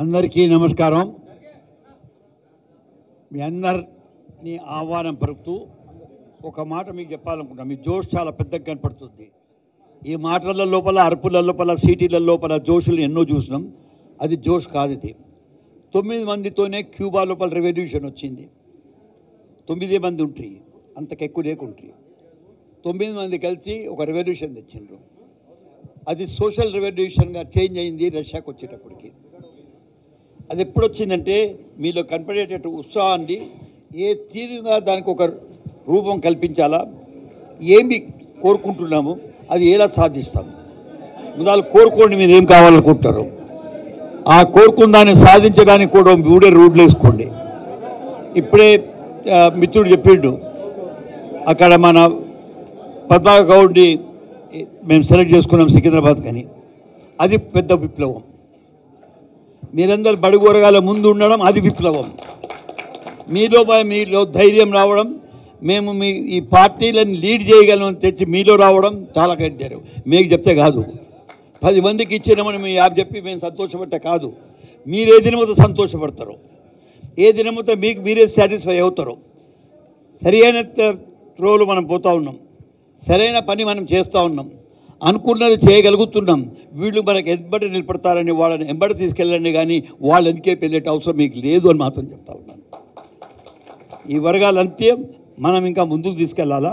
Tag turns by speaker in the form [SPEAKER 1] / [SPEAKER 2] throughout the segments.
[SPEAKER 1] అందరికీ నమస్కారం. మీ అందరినీ ఆహ్వానం పలుకుతూ ఒక మాట మీకు చెప్పాలనుకుంటున్నా. మీ జోష్ చాలా పెద్దగా కనపడుతుంది. ఈ మాటల లోపల, అరుపుల లోపల, సీటీల లోపల జోషులు ఎన్నో చూసినాం. అది జోష్ కాదు. ఇది 9 మందితోనే క్యూబా లోపల రెవల్యూషన్ వచ్చింది. 9 మంది ఉంటారు, అంతకెక్కువ లేకుంటారు. 9 మంది కలిసి ఒక రెవల్యూషన్ తెచ్చిండ్రు. అది సోషల్ రెవల్యూషన్గా చేంజ్ అయింది రష్యాకు వచ్చేటప్పటికి. అది ఎప్పుడు వచ్చిందంటే మీలో కనపడేటట్టు ఉత్సాహాన్ని ఏ తీరుగా దానికి ఒక రూపం కల్పించాలా, ఏమి కోరుకుంటున్నాము, అది ఎలా సాధిస్తాము. ముందాలు కోరుకోండి, మీరు ఏం కావాలనుకుంటారు. ఆ కోరుకున్న దాన్ని సాధించడానికి కూడా 3 రూట్లు వేసుకోండి. ఇప్పుడే మిత్రుడు చెప్పిండు, అక్కడ మన పద్మాగౌడ్ని మేము సెలెక్ట్ చేసుకున్నాం సికింద్రాబాద్ కానీ. అది పెద్ద విప్లవం. మీరందరూ బడుగు వర్గాల ముందు ఉండడం అది విప్లవం. మీలో ధైర్యం రావడం, మేము మీ ఈ పార్టీలను లీడ్ చేయగలం తెచ్చి మీలో రావడం చాలా ధైర్యం. మీకు చెప్తే కాదు, 10 మందికి ఇచ్చినామని మీ యాప్ చెప్పి మేము సంతోషపడితే కాదు. మీరు ఏ దినముతో సంతోషపడతారో, ఏ దినముతో మీకు మీరే సాటిస్ఫై అవుతారో. సరైన త్రోలు మనం పోతూ ఉన్నాం, సరైన పని మనం చేస్తూ ఉన్నాం, అనుకున్నది చేయగలుగుతున్నాం. వీళ్ళు మనకు ఎంబడి నిలబడతారని వాళ్ళని ఎంబడి తీసుకెళ్ళండి, కానీ వాళ్ళు ఎందుకే వెళ్ళేట అవసరం మీకు లేదు అని మాత్రం చెప్తా ఉన్నాను. ఈ వర్గాలంతే మనం ఇంకా ముందుకు తీసుకెళ్ళాలా,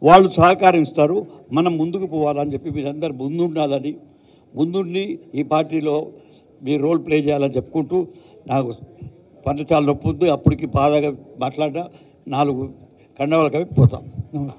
[SPEAKER 1] వాళ్ళు సహకారం ఇస్తారు, మనం ముందుకు పోవాలని చెప్పి మీరందరూ ముందుండాలని, ముందుండి ఈ పార్టీలో మీరు రోల్ ప్లే చేయాలని చెప్పుకుంటూ, నాకు పనులు చాలా నొప్పి ఉంది. అప్పటికి బాధగా మాట్లాడినా 4 కండవాలు కవి పోతాం.